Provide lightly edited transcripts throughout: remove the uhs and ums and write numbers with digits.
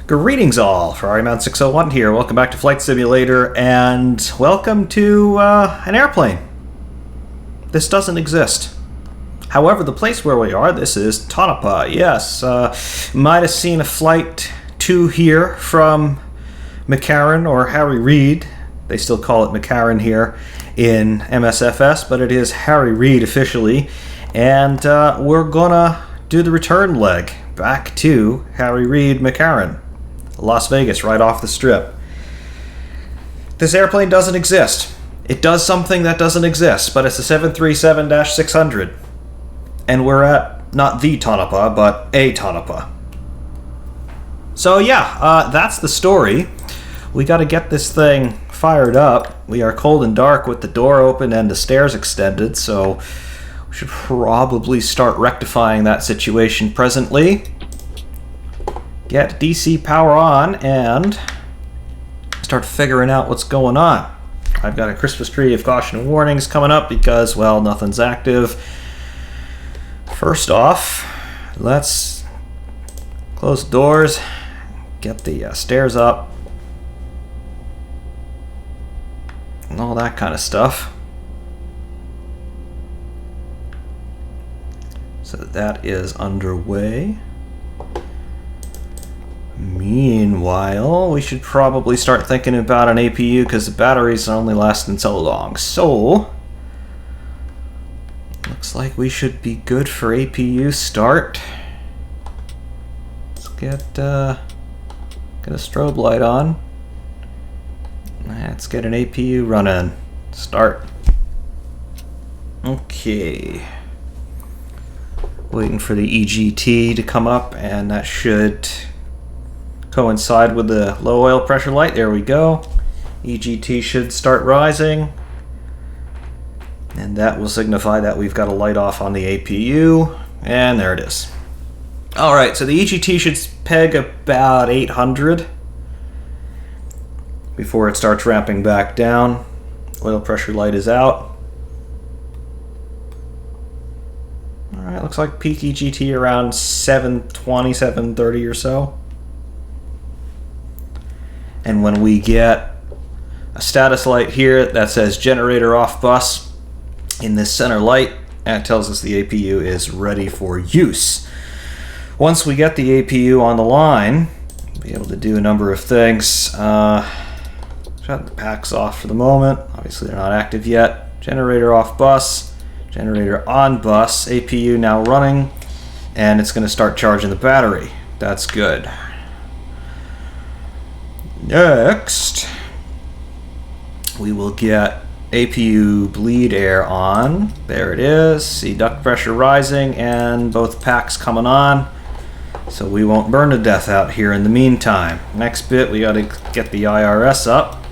Greetings all, Ferrari 601 here. Welcome back to Flight Simulator, and welcome to an airplane. This doesn't exist. However, the place where we are, this is Tonopah. Yes, might have seen a flight to here from McCarran or Harry Reid. They still call it McCarran here in MSFS, but it is Harry Reid officially. And we're gonna do the return leg back to Harry Reid McCarran, Las Vegas, right off the strip. This airplane doesn't exist. It does something that doesn't exist, but it's a 737-600. And we're at, not the Tonopah, but a Tonopah. So yeah, that's the story. We gotta get this thing fired up. We are cold and dark with the door open and the stairs extended, so we should probably start rectifying that situation presently. Get DC power on and start figuring out what's going on. I've got a Christmas tree of caution and warnings coming up because, well, nothing's active. First off, let's close the doors, get the stairs up, and all that kind of stuff. So that is underway. Meanwhile, we should probably start thinking about an APU because the batteries are only lasting so long. So, looks like we should be good for APU start. Let's get a strobe light on. Let's get an APU running. Start. Okay. Waiting for the EGT to come up, and that should coincide with the low oil pressure light. There we go. EGT should start rising, and that will signify that we've got a light off on the APU, and there it is. Alright, so the EGT should peg about 800 before it starts ramping back down. Oil pressure light is out. Alright, looks like peak EGT around 720, 730 or so. And when we get a status light here that says generator off bus in this center light, that tells us the APU is ready for use. Once we get the APU on the line, we'll be able to do a number of things. Shut the packs off for the moment. Obviously they're not active yet. Generator off bus, generator on bus, APU now running, and it's going to start charging the battery. That's good. Next, we will get APU bleed air on. There it is. See duct pressure rising and both packs coming on. So we won't burn to death out here in the meantime. Next bit, we got to get the IRS up.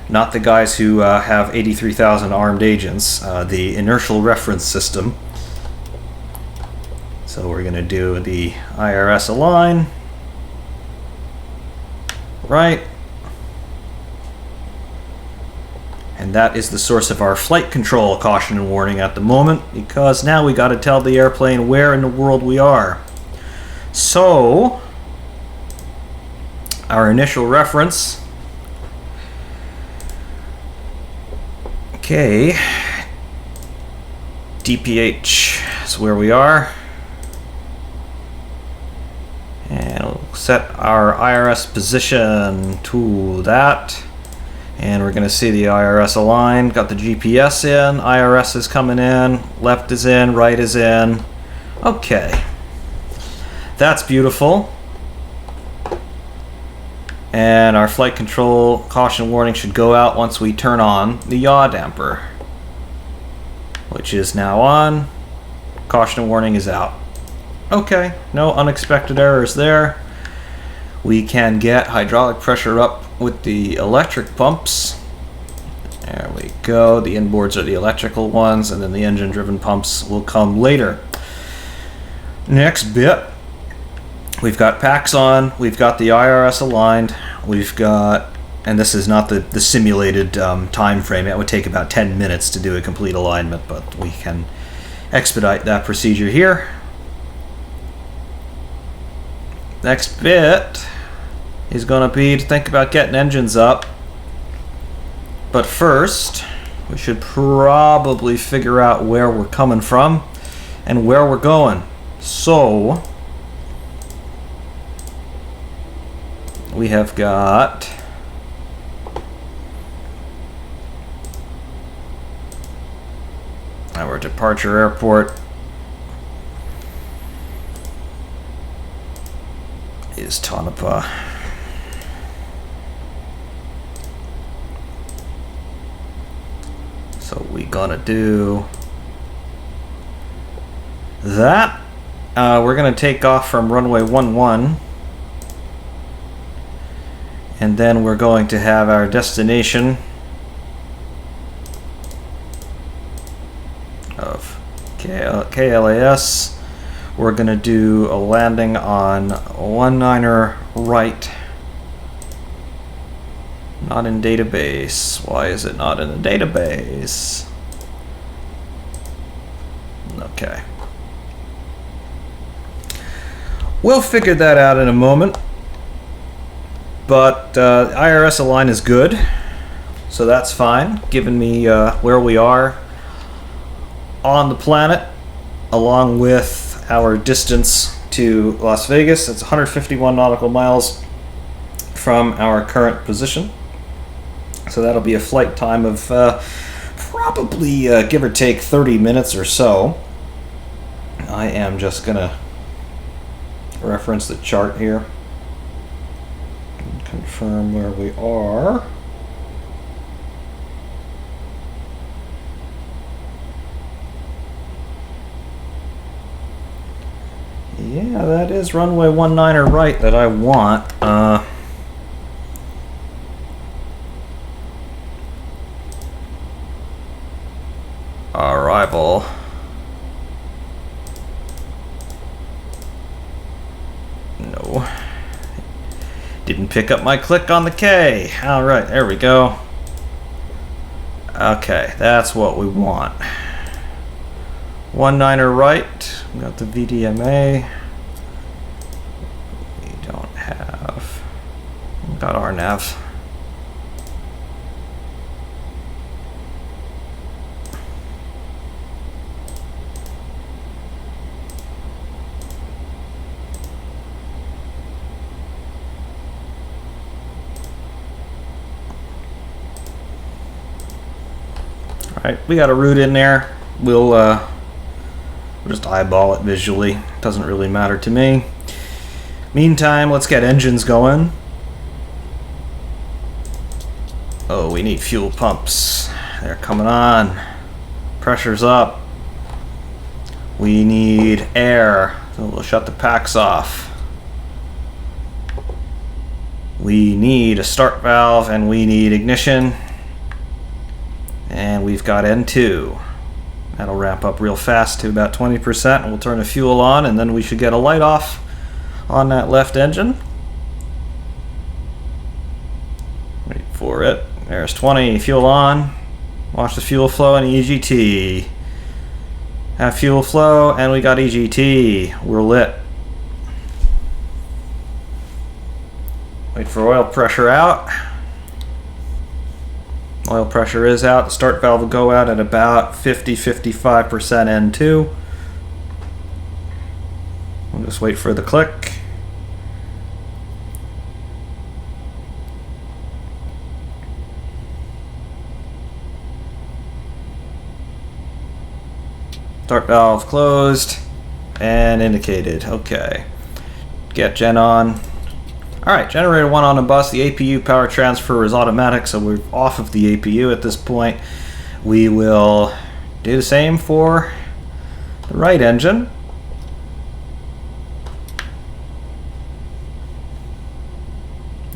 Not the guys who have 83,000 armed agents, the inertial reference system. So we're going to do the IRS align. Right. And that is the source of our flight control caution and warning at the moment, because now we got to tell the airplane where in the world we are. So, our initial reference. Okay. DPH is where we are. And we'll set our IRS position to that. And we're going to see the IRS align. Got the GPS in. IRS is coming in. Left is in. Right is in. Okay. That's beautiful. And our flight control caution warning should go out once we turn on the yaw damper, which is now on. Caution warning is out. Okay, no unexpected errors there. We can get hydraulic pressure up with the electric pumps. There we go. The inboards are the electrical ones, and then the engine-driven pumps will come later. Next bit, we've got packs on, we've got the IRS aligned, we've got, and this is not the simulated time frame. It would take about 10 minutes to do a complete alignment, but we can expedite that procedure here. Next bit is going to be to think about getting engines up. But first, we should probably figure out where we're coming from and where we're going. So, we have got our departure airport is Tonopah. So we gonna do that. We're gonna take off from runway 11, and then we're going to have our destination of KLAS. We're gonna do a landing on 19er right. Not in database. Why is it not in the database? Okay. We'll figure that out in a moment. But IRS align is good. So that's fine, giving me where we are on the planet, along with our distance to Las Vegas. It's 151 nautical miles from our current position. So that'll be a flight time of probably give or take 30 minutes or so. I am just gonna reference the chart here and confirm where we are. Yeah, that is runway 19er right that I want. Arrival. No. Didn't pick up my click on the K. Alright, there we go. Okay, that's what we want. 19er right. We got the VDMA. We don't have. We got our nav. Alright, we got a route in there. We'll just eyeball it visually. Doesn't really matter to me. Meantime, let's get engines going. Oh, we need fuel pumps. They're coming on. Pressure's up. We need air. So we'll shut the packs off. We need a start valve and we need ignition. And we've got N2. That'll ramp up real fast to about 20%, and we'll turn the fuel on, and then we should get a light off on that left engine. Wait for it. There's 20. Fuel on. Watch the fuel flow and EGT. Have fuel flow, and we got EGT. We're lit. Wait for oil pressure out. Oil pressure is out. The start valve will go out at about 50-55% N2. We'll just wait for the click. Start valve closed and indicated. Okay. Get gen on. Alright, generator 1 on the bus. The APU power transfer is automatic, so we're off of the APU at this point. We will do the same for the right engine.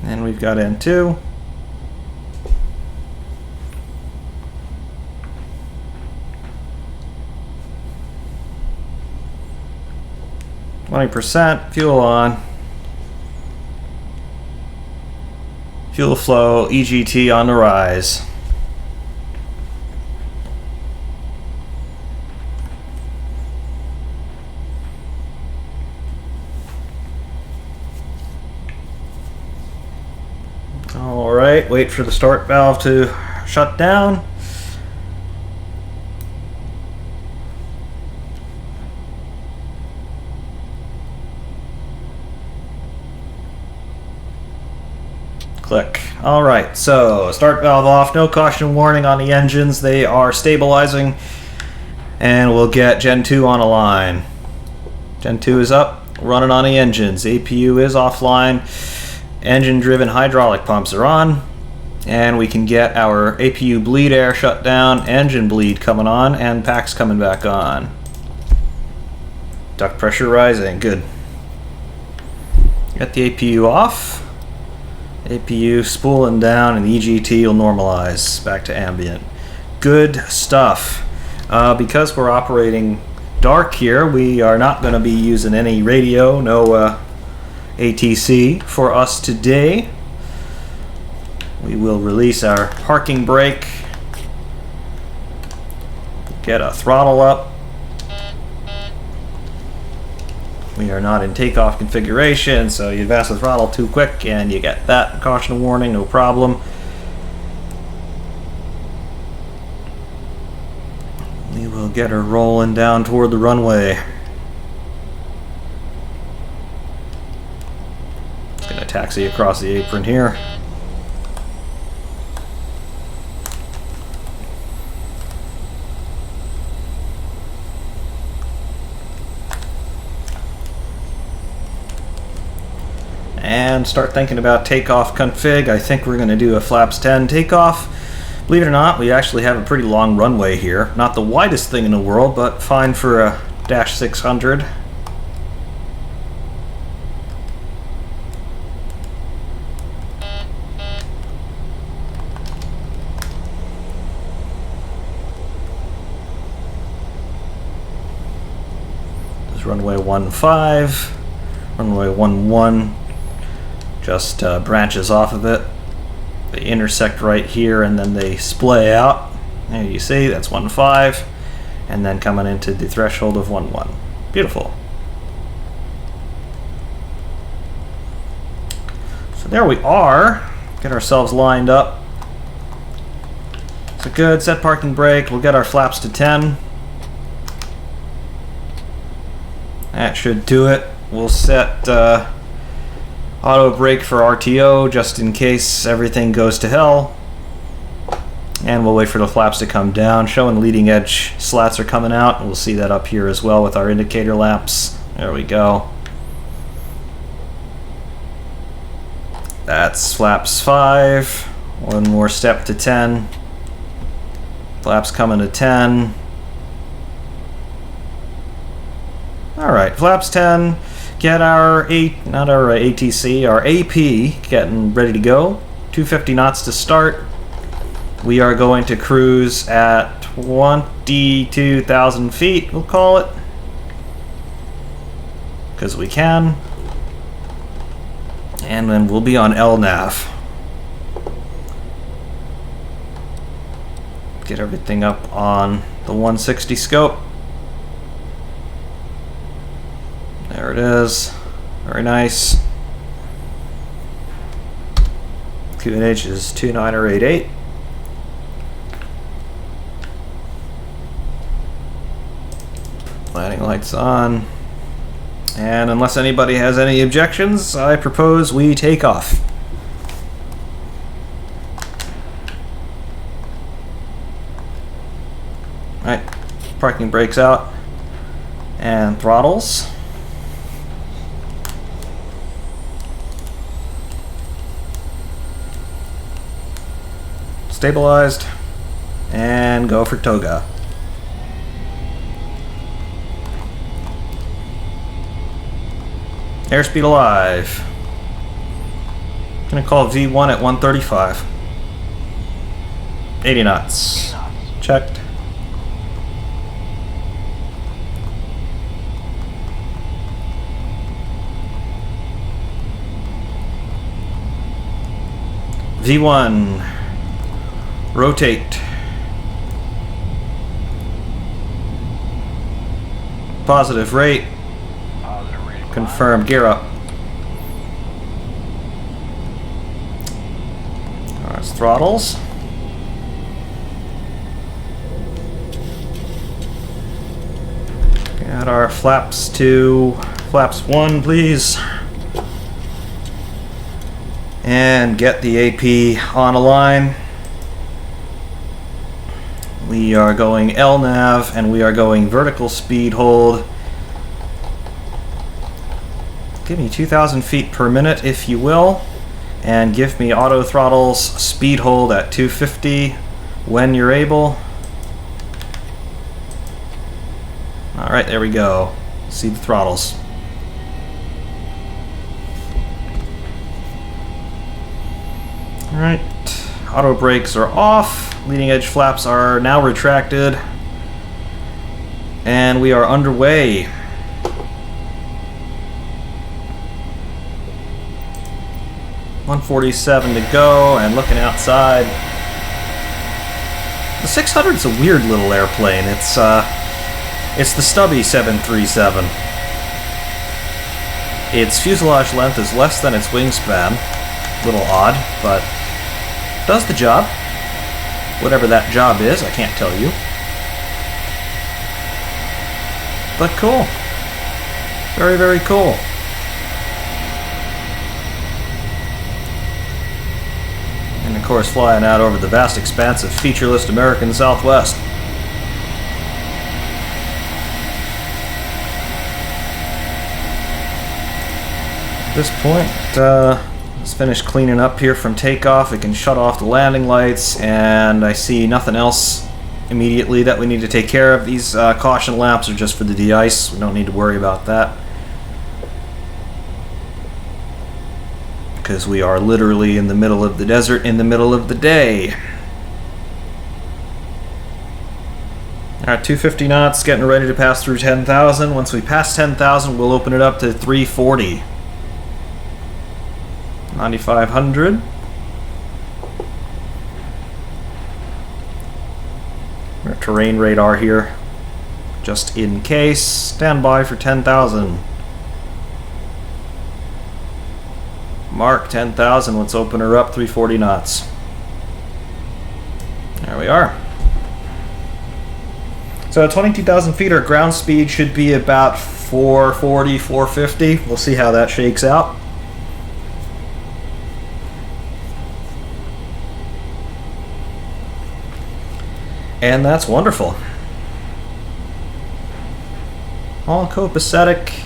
And we've got N2. %, fuel on. Fuel flow, EGT on the rise. Alright, wait for the start valve to shut down. Click. Alright, so start valve off, no caution warning on the engines, they are stabilizing, and we'll get Gen 2 on a line. Gen 2 is up, running on the engines, APU is offline, engine driven hydraulic pumps are on, and we can get our APU bleed air shut down, engine bleed coming on, and packs coming back on. Duct pressure rising, good. Get the APU off. APU spooling down, and the EGT will normalize back to ambient. Good stuff. Because we're operating dark here, we are not going to be using any radio, no ATC for us today. We will release our parking brake, get a throttle up. We are not in takeoff configuration, so you advance the throttle too quick and you get that caution warning, no problem. We will get her rolling down toward the runway. Just gonna taxi across the apron here. And start thinking about takeoff config. I think we're going to do a flaps 10 takeoff. Believe it or not, we actually have a pretty long runway here. Not the widest thing in the world, but fine for a Dash 600. This is runway 15, runway 11. Just branches off of it. They intersect right here and then they splay out. There you see, that's 1.5, and then coming into the threshold of 1.1. Beautiful. So there we are. Get ourselves lined up. So good, set parking brake. We'll get our flaps to 10. That should do it. We'll set auto brake for RTO just in case everything goes to hell, and we'll wait for the flaps to come down. Showing leading edge slats are coming out. We'll see that up here as well with our indicator lamps. There we go. That's flaps 5. One more step to 10. Flaps coming to 10. Alright, flaps 10. Get our ATC, our AP getting ready to go. 250 knots to start. We are going to cruise at 22,000 feet, we'll call it, because we can. And then we'll be on LNAV. Get everything up on the 160 scope. There it is. Very nice. QNH is 2988. Landing lights on. And unless anybody has any objections, I propose we take off. Alright, parking brakes out and throttles. Stabilized, and go for toga. Airspeed alive. Gonna call V1 at 135. 80 knots. Checked. V1. Rotate. Positive rate. Confirm. Gear up. those throttles. Got our flaps to flaps 1, please. And get the AP on a line. We are going LNAV and we are going vertical speed hold. Give me 2,000 feet per minute, if you will. And give me auto throttles speed hold at 250 when you're able. Alright, there we go. See the throttles. Alright, auto brakes are off. Leading edge flaps are now retracted. And we are underway. .147 to go, and looking outside. The 600's a weird little airplane. It's the stubby 737. Its fuselage length is less than its wingspan. A little odd, but does the job. Whatever that job is, I can't tell you. But cool. Very, very cool. And of course, flying out over the vast expanse of featureless American Southwest. At this point, let's finish cleaning up here from takeoff. We can shut off the landing lights, and I see nothing else immediately that we need to take care of. These caution lamps are just for the de-ice. We don't need to worry about that, because we are literally in the middle of the desert in the middle of the day. Alright, 250 knots, getting ready to pass through 10,000. Once we pass 10,000, we'll open it up to 340. 9,500. Our terrain radar here, just in case. Stand by for 10,000. Mark 10,000. Let's open her up. 340 knots. There we are. So at 22,000 feet, our ground speed should be about 440, 450. We'll see how that shakes out. And that's wonderful. All copacetic.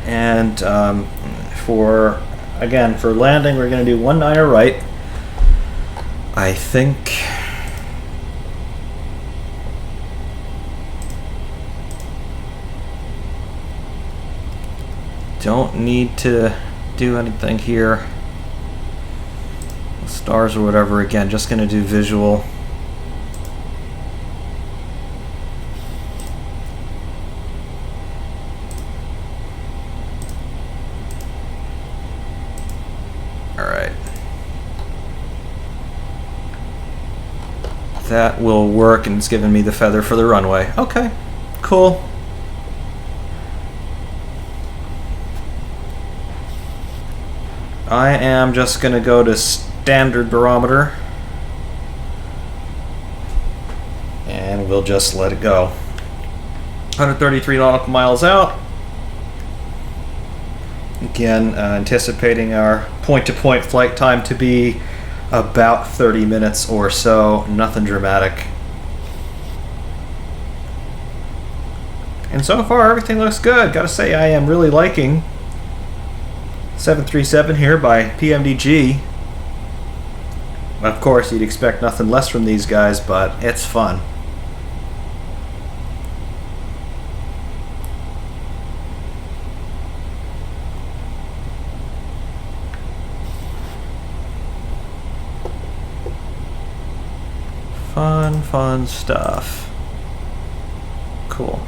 And for landing, we're going to do 19er right. I think. Don't need to do anything here. Stars or whatever, again, just going to do visual. Alright. That will work, and it's giving me the feather for the runway. Okay, cool. I am just going to go to standard barometer, and we'll just let it go. 133 nautical miles out. Again, anticipating our point-to-point flight time to be about 30 minutes or so. Nothing dramatic. And so far, everything looks good. Gotta say, I am really liking 737 here by PMDG. Of course, you'd expect nothing less from these guys, but it's fun. Fun stuff. Cool.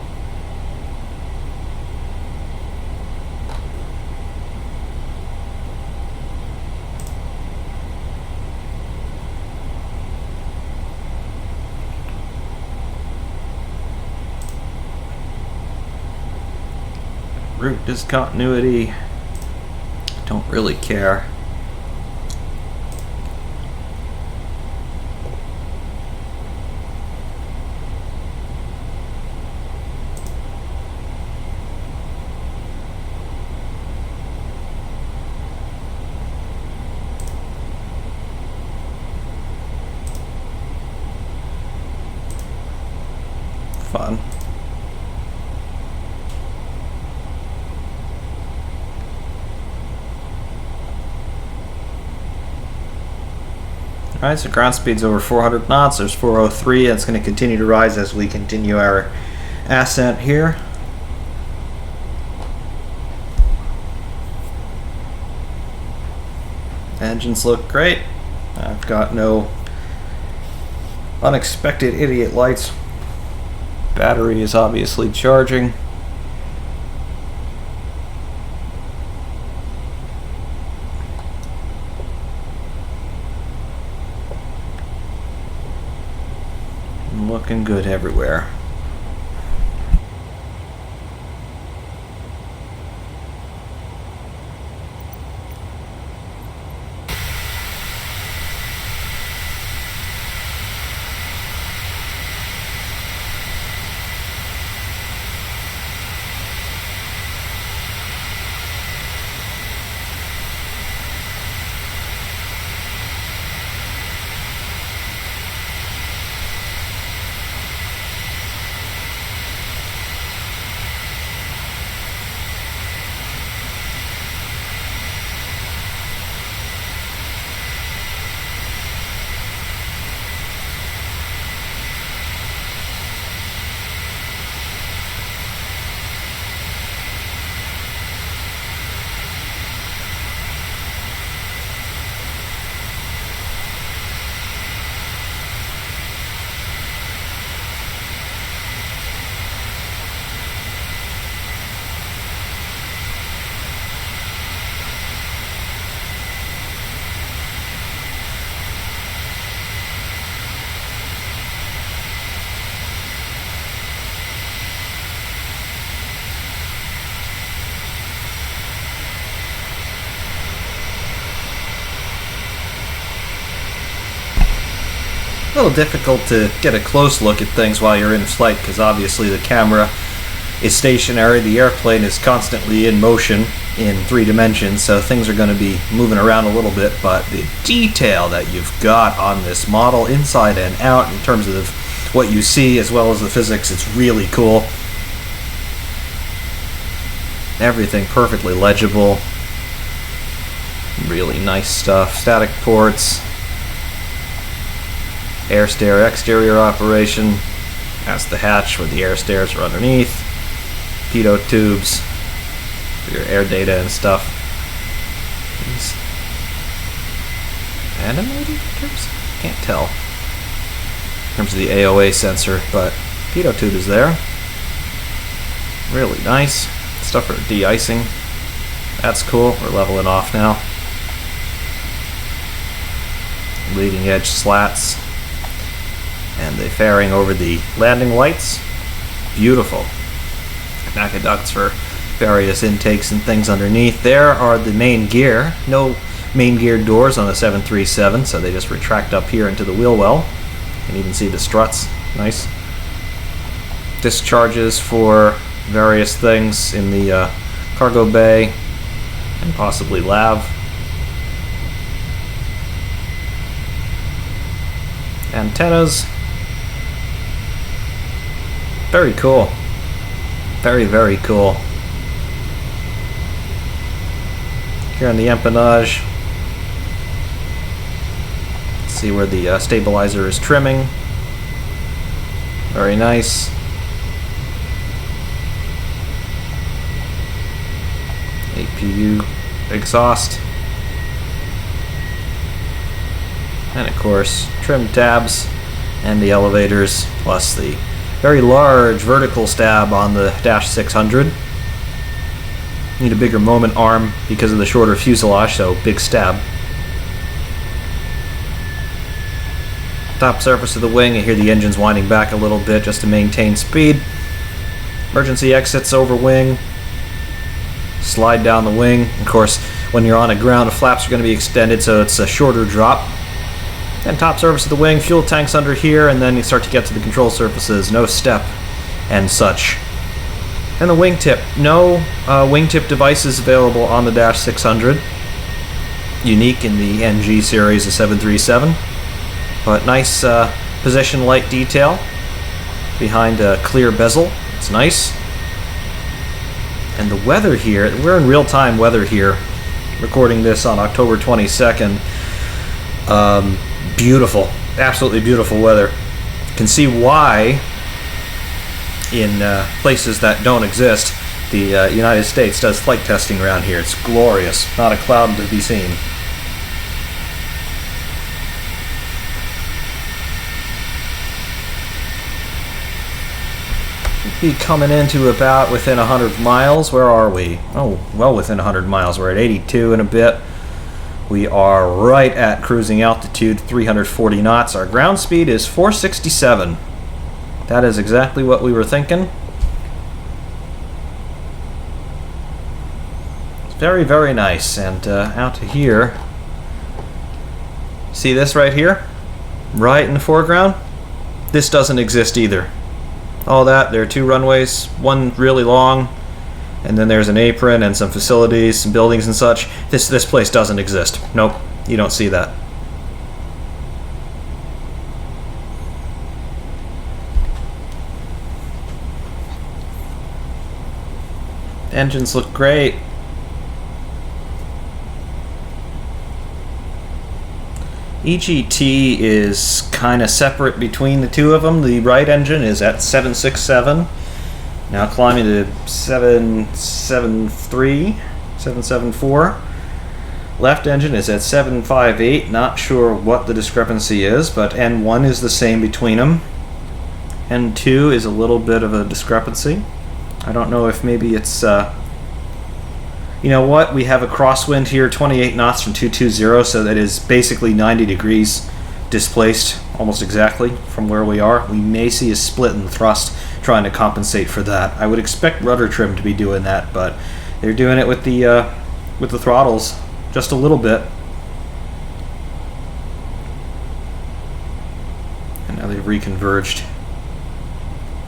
Route discontinuity. Don't really care. Alright, so ground speed's over 400 knots. There's 403. That's going to continue to rise as we continue our ascent here. Engines look great. I've got no unexpected idiot lights. Battery is obviously charging. Looking good everywhere. A little difficult to get a close look at things while you're in flight because obviously the camera is stationary. The airplane is constantly in motion in 3 dimensions, so things are going to be moving around a little bit, but the detail that you've got on this model inside and out in terms of what you see as well as the physics, it's really cool. Everything perfectly legible. Really nice stuff. Static ports. Air stair exterior operation. That's the hatch where the air stairs are underneath. Pitot tubes for your air data and stuff. These animated tubes? Can't tell in terms of the AOA sensor, but pitot tube is there. Really nice. Stuff for de-icing. That's cool. We're leveling off now. Leading edge slats. And the fairing over the landing lights. Beautiful. Aqueducts for various intakes and things underneath. There are the main gear. No main gear doors on the 737, so they just retract up here into the wheel well. You can even see the struts. Nice. Discharges for various things in the cargo bay and possibly lav. Antennas. Very cool. Very, very cool. Here on the empennage, see where the stabilizer is trimming. Very nice. APU exhaust. And of course, trim tabs and the elevators, plus the very large vertical stab on the Dash 600. Need a bigger moment arm because of the shorter fuselage, so big stab. Top surface of the wing, you hear the engines winding back a little bit just to maintain speed. Emergency exits over wing. Slide down the wing. Of course, when you're on the ground, the flaps are going to be extended, so it's a shorter drop. And top surface of the wing, fuel tanks under here, and then you start to get to the control surfaces, no step and such. And the wingtip, no wingtip devices available on the Dash 600. Unique in the NG series of 737. But nice position light detail behind a clear bezel. It's nice. And the weather here, we're in real-time weather here, recording this on October 22nd. Beautiful, absolutely beautiful weather. You can see why in places that don't exist, the United States does flight testing around here. It's glorious, not a cloud to be seen. Be coming into about within 100 miles. Where are we? Oh, well within 100 miles. We're at 82 and a bit. We are right at cruising altitude, 340 knots. Our ground speed is 467. That is exactly what we were thinking. It's very, very nice. And out to here, see this right here? Right in the foreground? This doesn't exist either. All that, there are two runways, one really long, and then there's an apron and some facilities, some buildings and such. This place doesn't exist. Nope, you don't see that. Engines look great. EGT is kind of separate between the two of them. The right engine is at 767, now climbing to 773, 774. Left engine is at 758, not sure what the discrepancy is, but N1 is the same between them. N2 is a little bit of a discrepancy. I don't know if maybe it's you know what? We have a crosswind here, 28 knots from 220, so that is basically 90 degrees displaced, almost exactly from where we are. We may see a split in the thrust trying to compensate for that. I would expect rudder trim to be doing that, but they're doing it with the throttles just a little bit. And now they've reconverged.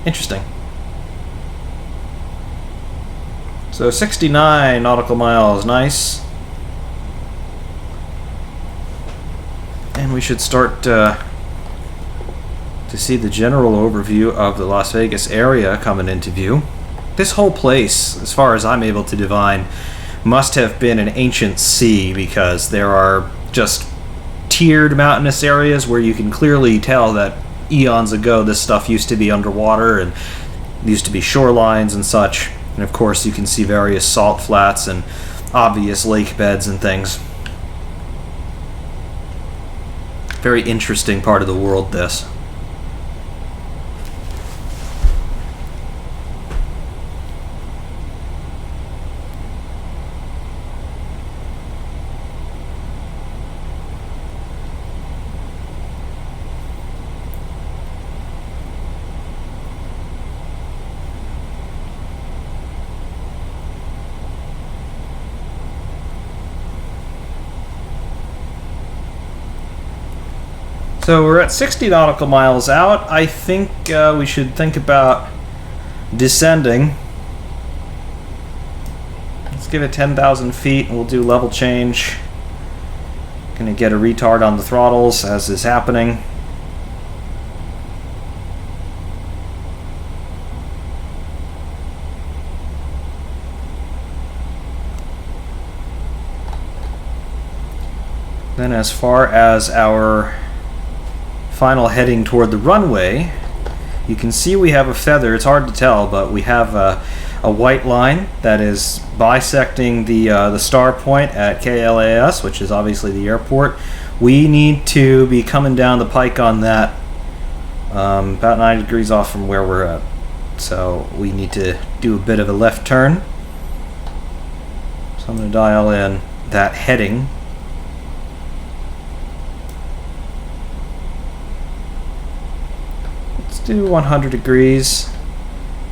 Interesting. So 69 nautical miles, nice. And we should start to see the general overview of the Las Vegas area coming into view. This whole place, as far as I'm able to divine, must have been an ancient sea, because there are just tiered mountainous areas where you can clearly tell that eons ago this stuff used to be underwater and used to be shorelines and such. And of course you can see various salt flats and obvious lake beds and things. Very interesting part of the world, this. So we're at 60 nautical miles out. I think we should think about descending. Let's give it 10,000 feet and we'll do level change. Gonna get a retard on the throttles as is happening. Then as far as our final heading toward the runway, you can see we have a feather. It's hard to tell, but we have a white line that is bisecting the star point at KLAS, which is obviously the airport. We need to be coming down the pike on that, about 90 degrees off from where we're at. So we need to do a bit of a left turn. So I'm going to dial in that heading. Do 100 degrees,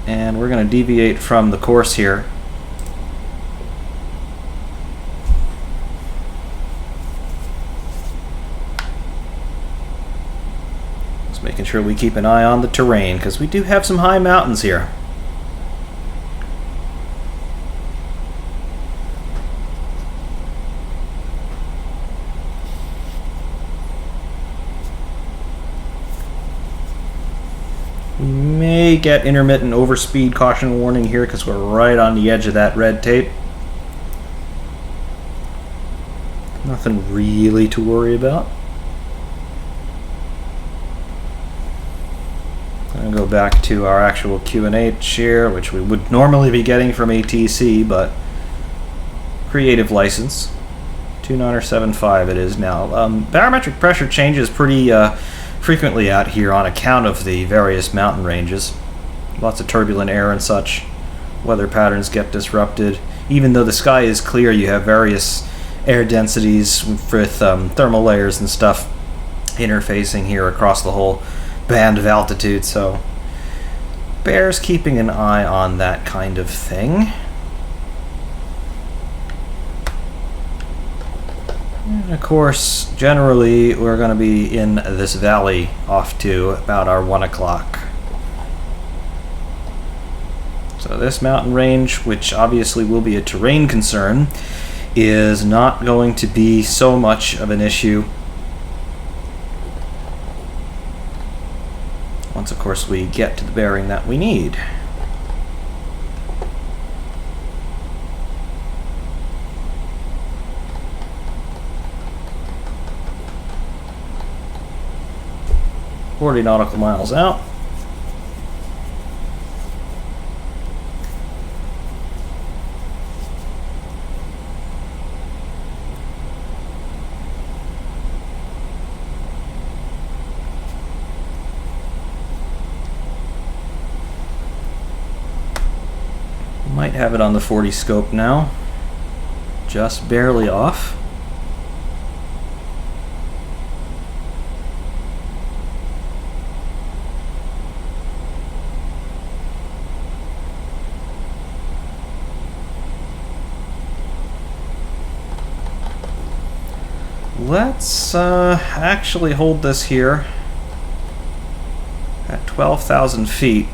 and we're going to deviate from the course here. Just making sure we keep an eye on the terrain, because we do have some high mountains here. May get intermittent overspeed caution warning here because we're right on the edge of that red tape. Nothing really to worry about. going to go back to our actual Q&H here, which we would normally be getting from ATC, but creative license. 2975 it is now. Barometric pressure changes pretty frequently out here on account of the various mountain ranges. Lots of turbulent air and such. Weather patterns get disrupted. Even though the sky is clear, you have various air densities with thermal layers and stuff interfacing here across the whole band of altitude, so bears keeping an eye on that kind of thing. And of course, generally, we're going to be in this valley off to about our 1 o'clock. So this mountain range, which obviously will be a terrain concern, is not going to be so much of an issue once, of course, we get to the bearing that we need. "40 nautical miles out. Might have it on the 40 scope now. Just barely off. Let's actually hold this here at 12,000 feet.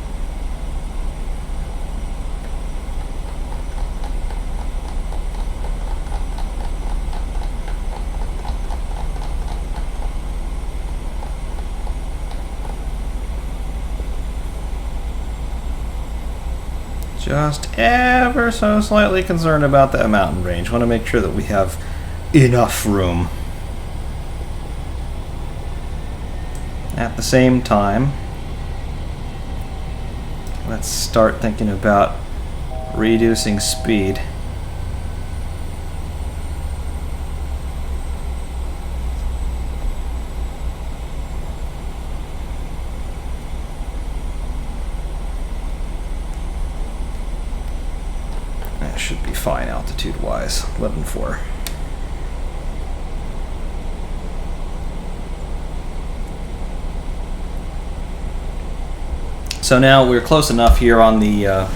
Just ever so slightly concerned about that mountain range. Want to make sure that we have enough room. At the same time, let's start thinking about reducing speed. That should be fine altitude-wise, 11.4. So now we're close enough here on the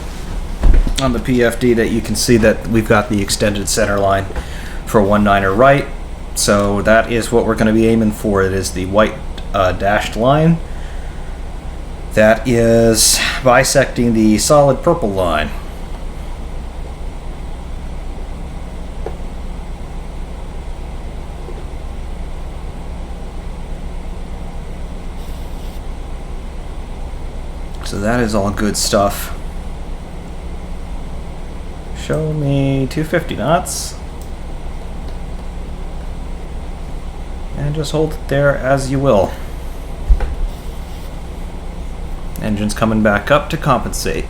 PFD that you can see that we've got the extended center line for 19er right. So that is what we're going to be aiming for. It is the white dashed line that is bisecting the solid purple line. So that is all good stuff. Show me 250 knots. And just hold it there as you will. Engine's coming back up to compensate.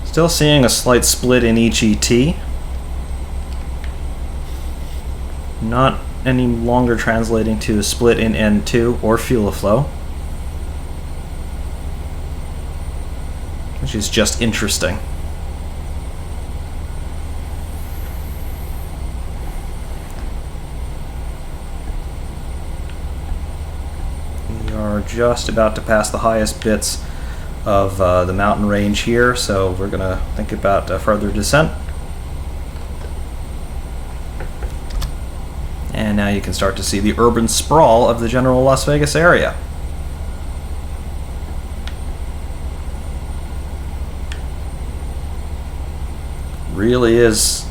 Still seeing a slight split in each ET. Not any longer translating to a split in N2 or fuel flow, which is just interesting. We are just about to pass the highest bits of the mountain range here, so we're going to think about further descent. And now you can start to see the urban sprawl of the general Las Vegas area. Really is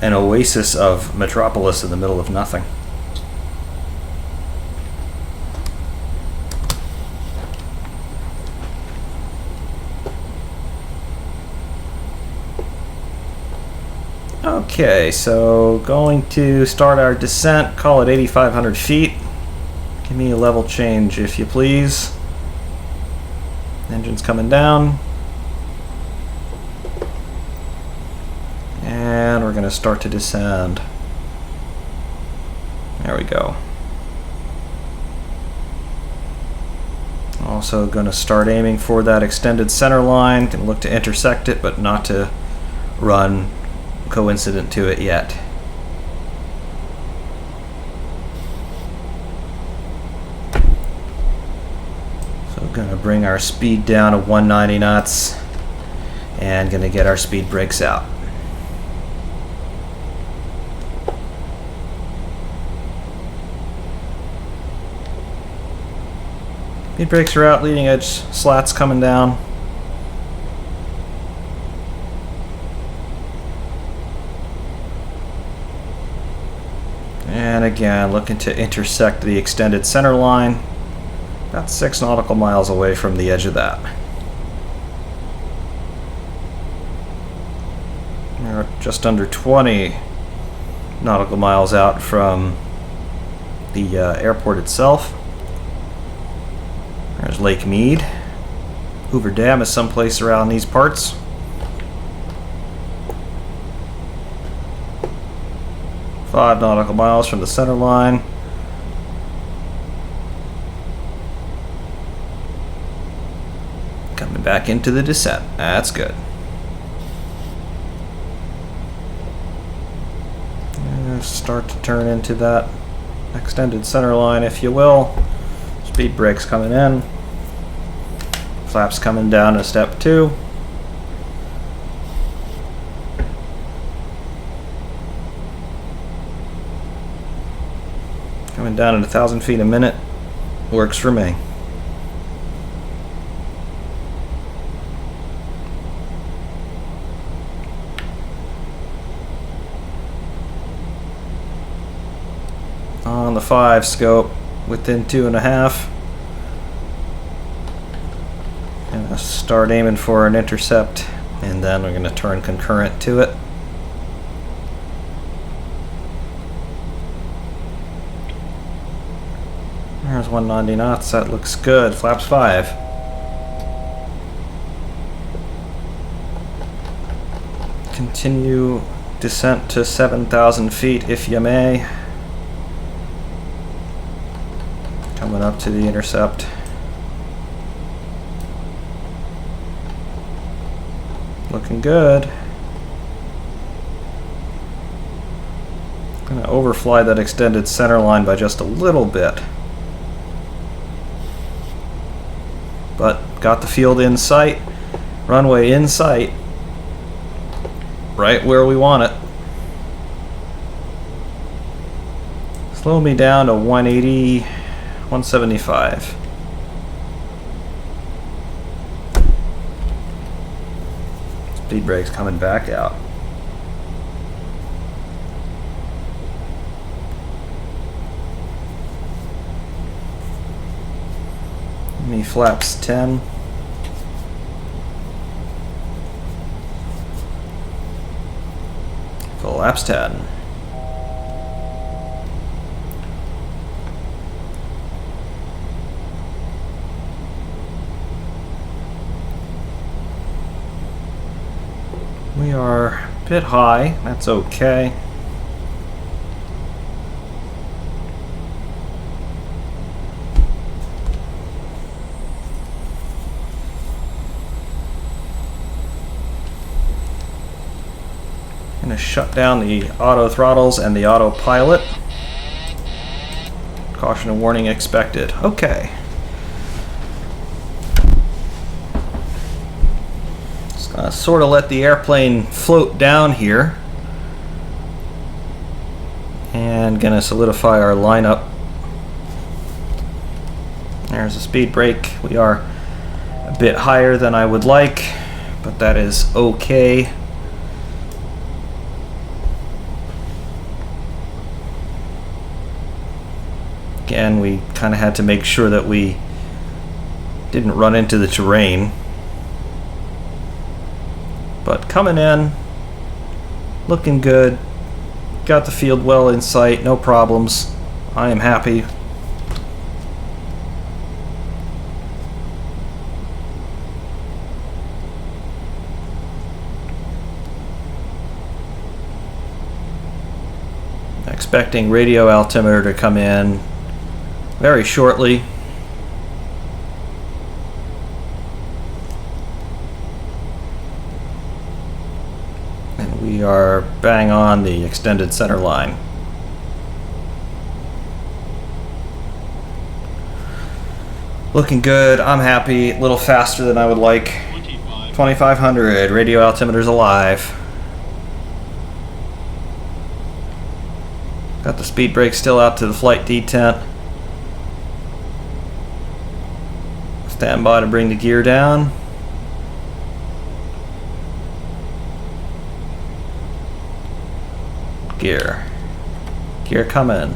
an oasis of metropolis in the middle of nothing. Okay, so going to start our descent, call it 8,500 feet. Give me a level change if you please. Engine's coming down. And we're going to start to descend. There we go. Also going to start aiming for that extended center line. Can look to intersect it, but not to run coincident to it yet. So going to bring our speed down to 190 knots and going to get our speed brakes out. Speed brakes are out, leading edge slats coming down. And again, looking to intersect the extended center line, about 6 nautical miles away from the edge of that. We're just under 20 nautical miles out from the airport itself. There's Lake Mead. Hoover Dam is someplace around these parts. Five nautical miles from the center line. Coming back into the descent. That's good. Start to turn into that extended center line, if you will. Speed brakes coming in. Flaps coming down to step 2. Coming down at 1,000 feet a minute. Works for me. On the 5 scope, within 2.5. Gonna start aiming for an intercept, and then we're gonna turn concurrent to it. There's 190 knots, that looks good. Flaps 5. Continue descent to 7,000 feet if you may. Coming up to the intercept. Looking good. I'm going to overfly that extended center line by just a little bit. But got the field in sight, runway in sight, right where we want it. Slow me down to 180, 175. Speed brakes coming back out. Me flaps 10. Flaps 10. We are a bit high, that's okay. Going to shut down the auto throttles and the autopilot. Caution and warning expected. Okay. Just going to sort of let the airplane float down here. And going to solidify our lineup. There's a speed brake. We are a bit higher than I would like, but that is okay. Again, we kind of had to make sure that we didn't run into the terrain. But coming in, Looking good. Got the field well in sight, no problems. I am happy. Expecting radio altimeter to come in very shortly. And we are bang on the extended center line. Looking good. I'm happy. A little faster than I would like. 2500. Radio altimeter's alive. Got the speed brake still out to the flight detent. Stand by to bring the gear down. Gear. Gear coming.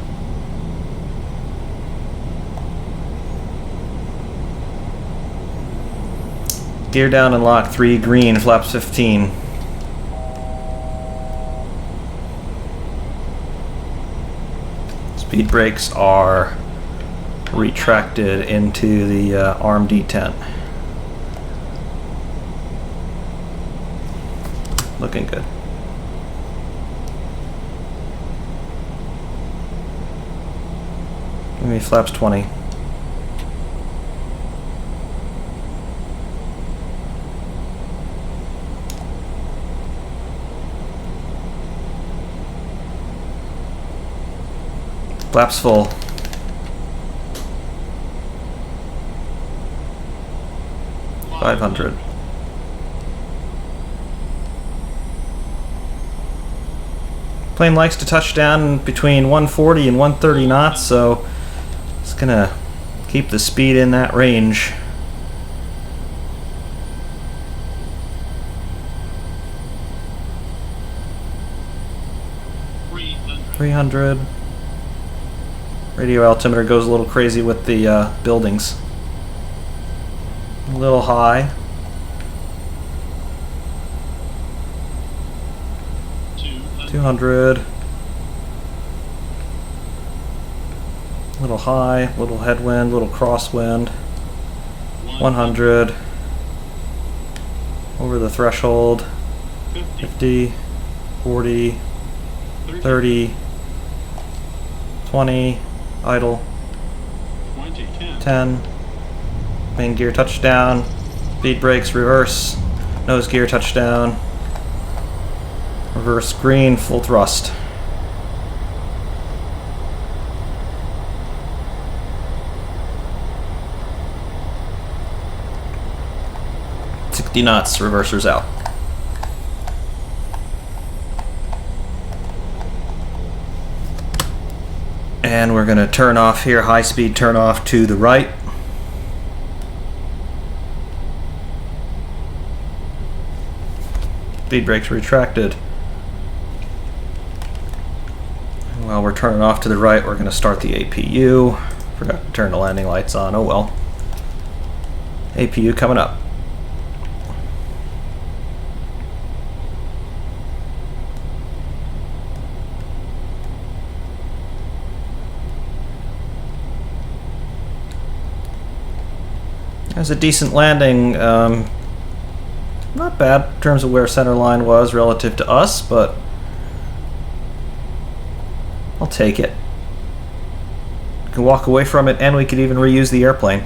Gear down and lock 3 green, flaps 15. Speed brakes are retracted into the arm detent. Looking good. Give me flaps 20. Flaps full. $500. Plane likes to touch down between 140 and 130 knots, so it's gonna keep the speed in that range. $300. Radio altimeter goes a little crazy with the buildings. A little high. 200. A little high, little headwind, little crosswind. 100. Over the threshold. 50. 40. 30. 20. Idle. 10. Main gear touchdown. Speed brakes reverse. Nose gear touchdown. Reverse green, full thrust. $60 knots, reversers out. And we're going to turn off here, high speed turn off to the right. Speed brakes retracted. And while we're turning off to the right, we're going to start the APU. Forgot to turn the landing lights on, oh well. APU coming up. It was a decent landing. Not bad in terms of where center line was relative to us, but I'll take it. We can walk away from it, and we could even reuse the airplane.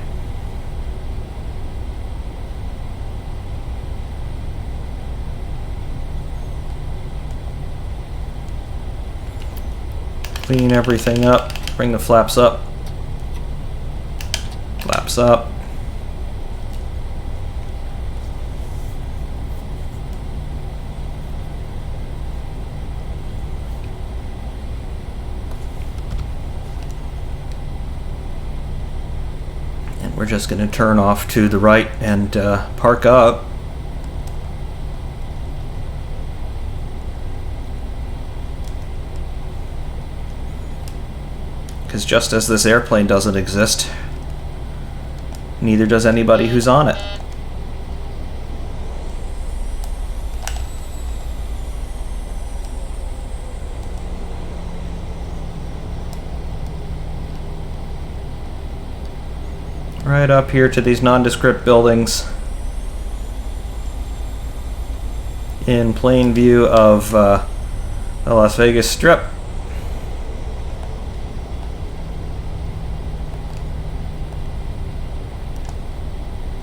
Clean everything up. Bring the flaps up. Flaps up. We're just going to turn off to the right and park up. Because just as this airplane doesn't exist, neither does anybody who's on it. Right up here to these nondescript buildings. In plain view of the Las Vegas Strip.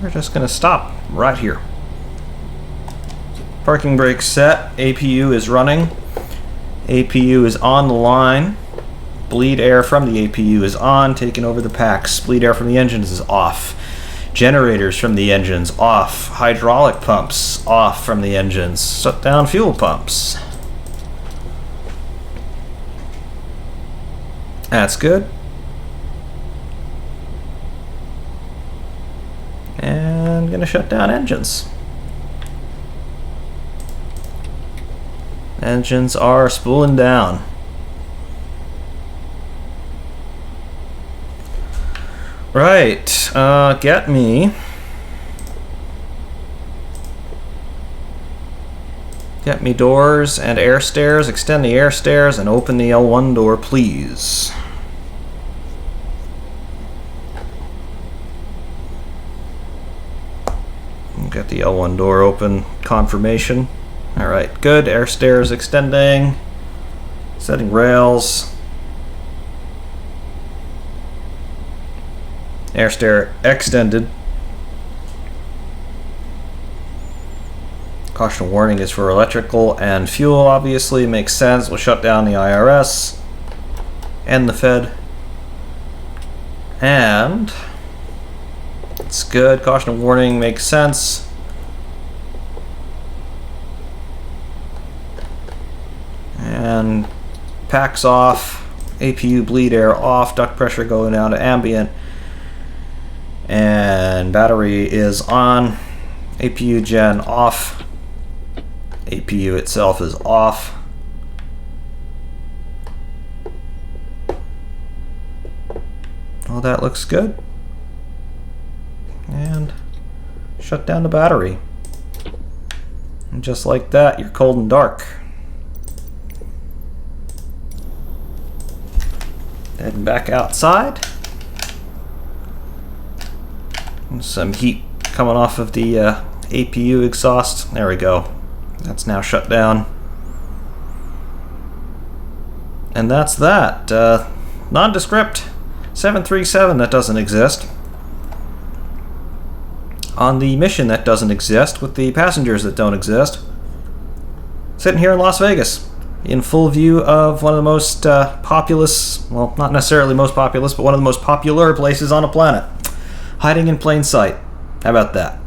We're just going to stop right here. Parking brake set. APU is running. APU is on the line. Bleed air from the APU is on, taking over the packs. Bleed air from the engines is off. Generators from the engines off. Hydraulic pumps off from the engines. Shut down fuel pumps. That's good. And gonna shut down engines. Engines are spooling down. Right, get me doors and air stairs. Extend the air stairs and open the L1 door, please. Get the L1 door open. Confirmation. Alright, good. Air stairs extending. Setting rails. Air stair extended. Caution warning is for electrical and fuel, obviously. Makes sense. We'll shut down the IRS and the Fed. And it's good. Caution warning makes sense. And packs off. APU bleed air off. Duct pressure going down to ambient. And battery is on. APU gen off. APU itself is off. All that looks good. And shut down the battery. And just like that, you're cold and dark. Heading back outside. And some heat coming off of the APU exhaust. There we go. That's now shut down. And that's that. Nondescript 737 that doesn't exist. On the mission that doesn't exist, with the passengers that don't exist. Sitting here in Las Vegas, in full view of one of the most populous, well, not necessarily most populous, but one of the most popular places on the planet. Hiding in plain sight. How about that?